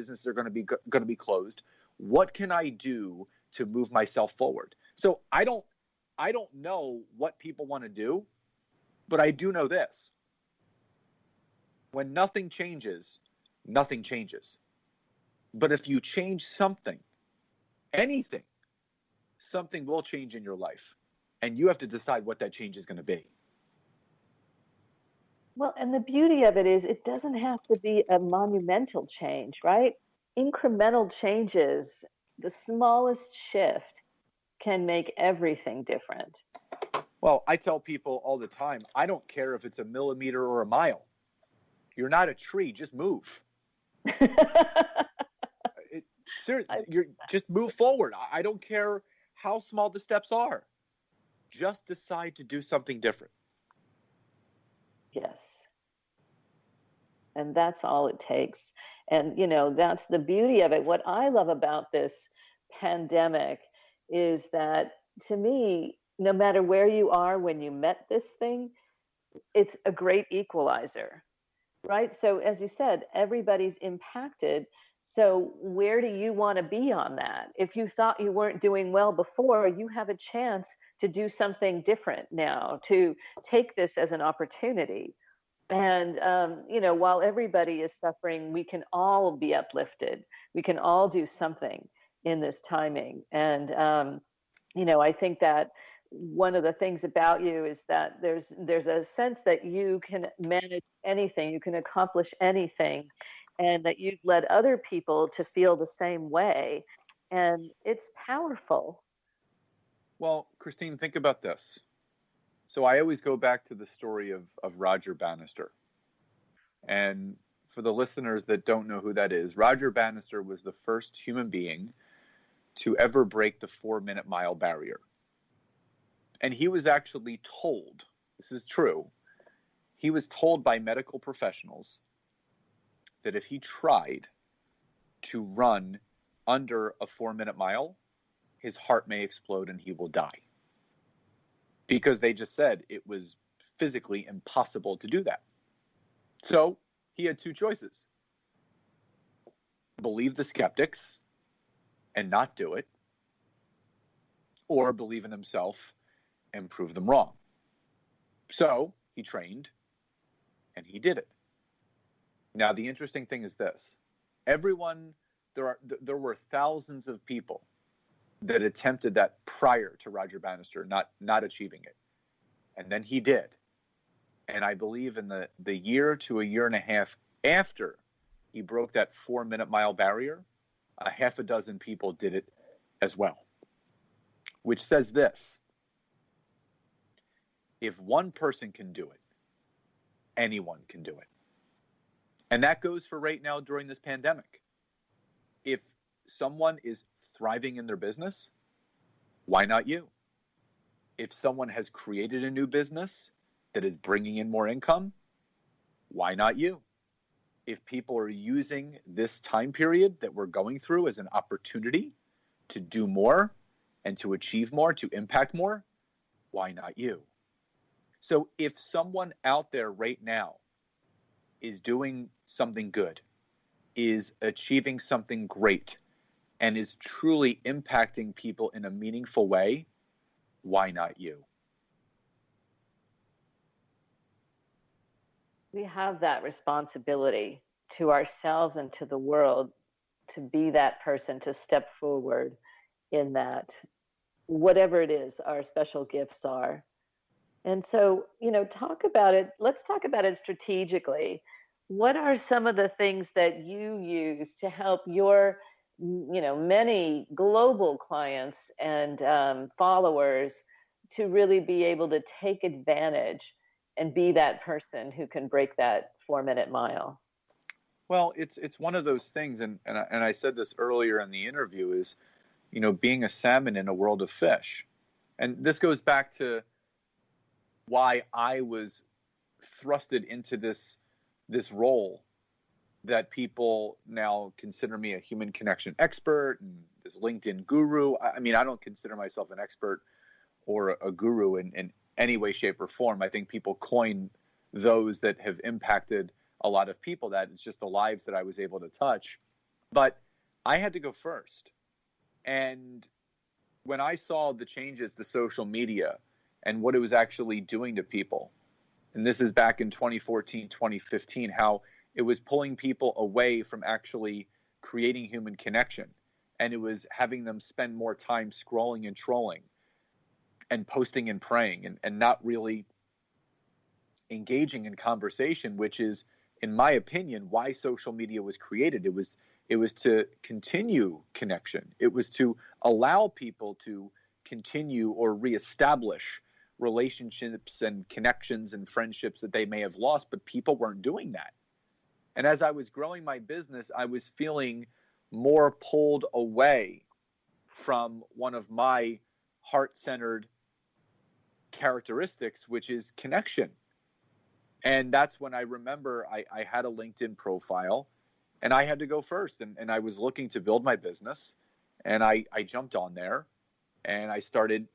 businesses are going to be closed. What can I do to move myself forward? So I don't know what people want to do, but I do know this. When nothing changes, nothing changes. But if you change something, anything, something will change in your life. And you have to decide what that change is going to be. Well, and the beauty of it is it doesn't have to be a monumental change, right? Incremental changes, the smallest shift can make everything different. Well, I tell people all the time, I don't care if it's a millimeter or a mile. You're not a tree, just move. Seriously, just move forward. I don't care how small the steps are. Just decide to do something different. Yes. And that's all it takes. And, that's the beauty of it. What I love about this pandemic is that, to me, no matter where you are when you met this thing, it's a great equalizer, right? So as you said, everybody's impacted. So where do you want to be on that? If you thought you weren't doing well before, you have a chance to do something different now, to take this as an opportunity. And, while everybody is suffering, we can all be uplifted. We can all do something in this timing. And, I think that one of the things about you is that there's a sense that you can manage anything, you can accomplish anything, and that you've led other people to feel the same way. And it's powerful. Well, Christine, think about this. So I always go back to the story of Roger Bannister. And for the listeners that don't know who that is, Roger Bannister was the first human being to ever break the 4-minute mile barrier. And he was actually told, this is true, he was told by medical professionals that if he tried to run under a 4-minute mile, his heart may explode and he will die. Because they just said it was physically impossible to do that. So he had two choices. Believe the skeptics and not do it, or believe in himself and prove them wrong. So he trained and he did it. Now, the interesting thing is this. There were thousands of people that attempted that prior to Roger Bannister not achieving it. And then he did. And I believe in the year to a year and a half after he broke that 4-minute mile barrier, a half a dozen people did it as well. Which says this: if one person can do it, anyone can do it. And that goes for right now during this pandemic. If someone is thriving in their business, why not you? If someone has created a new business that is bringing in more income, why not you? If people are using this time period that we're going through as an opportunity to do more and to achieve more, to impact more, why not you? So if someone out there right now is doing something good, is achieving something great, and is truly impacting people in a meaningful way, why not you? We have that responsibility to ourselves and to the world to be that person, to step forward in that, whatever it is our special gifts are. And so, talk about it. Let's talk about it strategically. What are some of the things that you use to help your, many global clients and followers to really be able to take advantage and be that person who can break that 4-minute mile? Well, it's one of those things, and I said this earlier in the interview, is, being a salmon in a world of fish. And this goes back to why I was thrusted into this role that people now consider me a human connection expert and this LinkedIn guru. I mean, I don't consider myself an expert or a guru in any way, shape, or form. I think people coin those that have impacted a lot of people. That it's just the lives that I was able to touch. But I had to go first. And when I saw the changes to social media and what it was actually doing to people, and this is back in 2014, 2015, how it was pulling people away from actually creating human connection. And it was having them spend more time scrolling and trolling and posting and praying and not really engaging in conversation, which is, in my opinion, why social media was created. It was to continue connection. It was to allow people to continue or reestablish relationships and connections and friendships that they may have lost, but people weren't doing that. And as I was growing my business, I was feeling more pulled away from one of my heart-centered characteristics, which is connection. And that's when I remember I had a LinkedIn profile and I had to go first. And I was looking to build my business. And I jumped on there and I started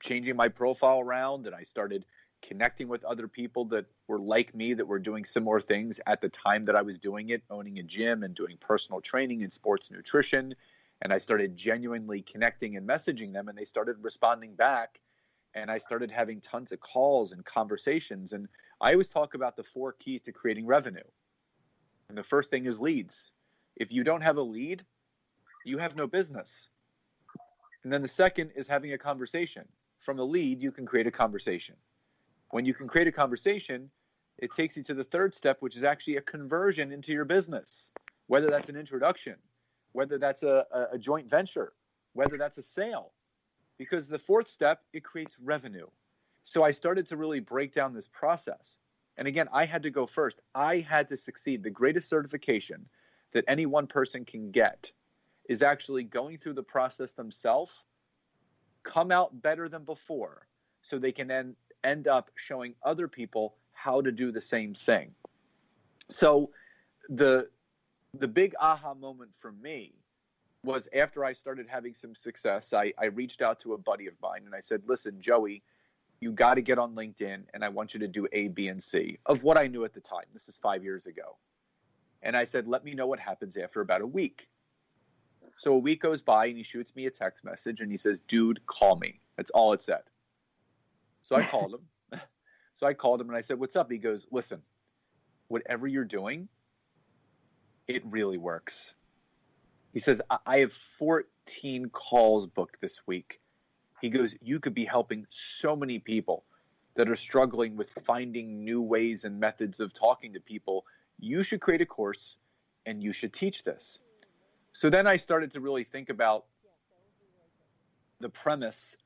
changing my profile around, and I started connecting with other people that were like me, that were doing similar things at the time that I was doing it, owning a gym and doing personal training and sports nutrition. And I started genuinely connecting and messaging them, and they started responding back. And I started having tons of calls and conversations. And I always talk about the 4 keys to creating revenue. And the first thing is leads. If you don't have a lead, you have no business. And then the second is having a conversation. From a lead, you can create a conversation. When you can create a conversation, it takes you to the third step, which is actually a conversion into your business, whether that's an introduction, whether that's a joint venture, whether that's a sale. Because the fourth step, it creates revenue. So I started to really break down this process. And again, I had to go first. I had to succeed. The greatest certification that any one person can get is actually going through the process themselves, come out better than before, so they can then end up showing other people how to do the same thing. So the big aha moment for me was after I started having some success. I reached out to a buddy of mine and I said, listen, Joey, you got to get on LinkedIn and I want you to do A, B, and C of what I knew at the time. This is 5 years ago. And I said, let me know what happens after about a week. So a week goes by and he shoots me a text message and he says, dude, call me. That's all it said. So I called him. And I said, what's up? He goes, listen, whatever you're doing, it really works. He says, I have 14 calls booked this week. He goes, you could be helping so many people that are struggling with finding new ways and methods of talking to people. You should create a course and you should teach this. So then I started to really think about the premise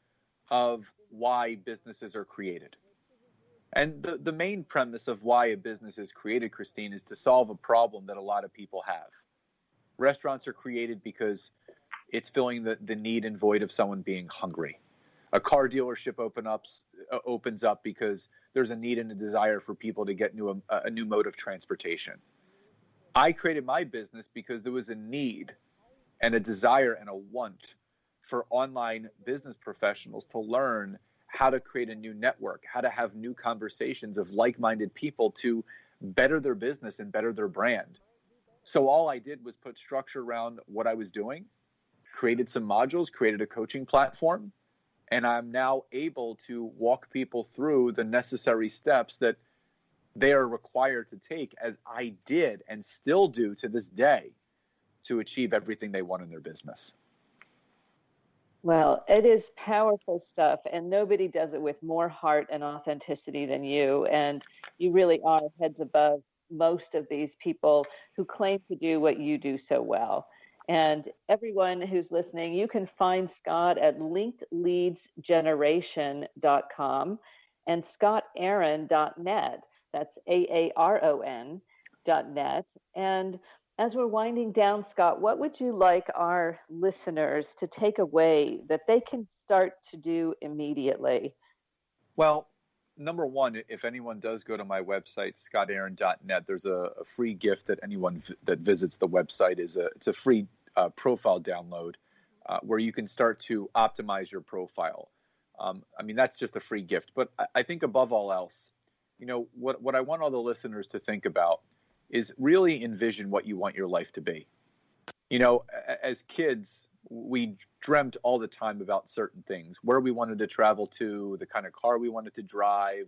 of why businesses are created. And the main premise of why a business is created, Christine, is to solve a problem that a lot of people have. Restaurants are created because it's filling the need and void of someone being hungry. A car dealership opens up because there's a need and a desire for people to get a new mode of transportation. I created my business because there was a need and a desire and a want for online business professionals to learn how to create a new network, how to have new conversations of like-minded people to better their business and better their brand. So all I did was put structure around what I was doing, created some modules, created a coaching platform, and I'm now able to walk people through the necessary steps that they are required to take, as I did and still do to this day, to achieve everything they want in their business. Well, it is powerful stuff, and nobody does it with more heart and authenticity than you. And you really are heads above most of these people who claim to do what you do so well. And everyone who's listening, you can find Scott at linkedleadsgeneration.com and scottaaron.net. That's AARON.net. And as we're winding down, Scott, what would you like our listeners to take away that they can start to do immediately? Well, number one, if anyone does go to my website, scottaaron.net, there's a free gift that anyone that visits the website it's a free profile download where you can start to optimize your profile. That's just a free gift. But I think above all else, what I want all the listeners to think about is really envision what you want your life to be. As kids, we dreamt all the time about certain things, where we wanted to travel to, the kind of car we wanted to drive,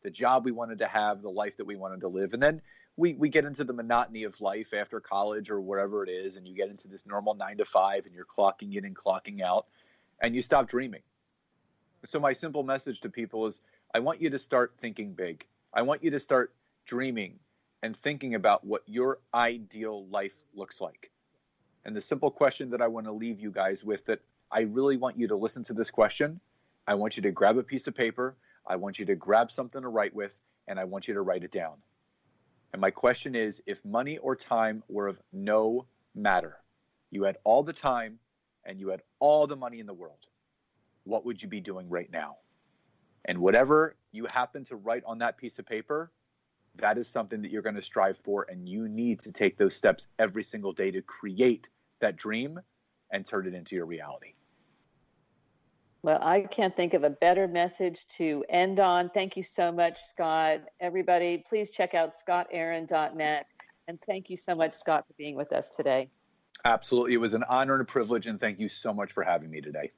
the job we wanted to have, the life that we wanted to live. And then we get into the monotony of life after college or wherever it is, and you get into this normal 9 to 5 and you're clocking in and clocking out, and you stop dreaming. So my simple message to people is, I want you to start thinking big. I want you to start dreaming and thinking about what your ideal life looks like. And the simple question that I want to leave you guys with, that I really want you to listen to this question. I want you to grab a piece of paper. I want you to grab something to write with, and I want you to write it down. And my question is, if money or time were of no matter, you had all the time and you had all the money in the world, what would you be doing right now? And whatever you happen to write on that piece of paper, that is something that you're going to strive for, and you need to take those steps every single day to create that dream and turn it into your reality. Well, I can't think of a better message to end on. Thank you so much, Scott. Everybody, please check out scottaaron.net. And thank you so much, Scott, for being with us today. Absolutely. It was an honor and a privilege, and thank you so much for having me today.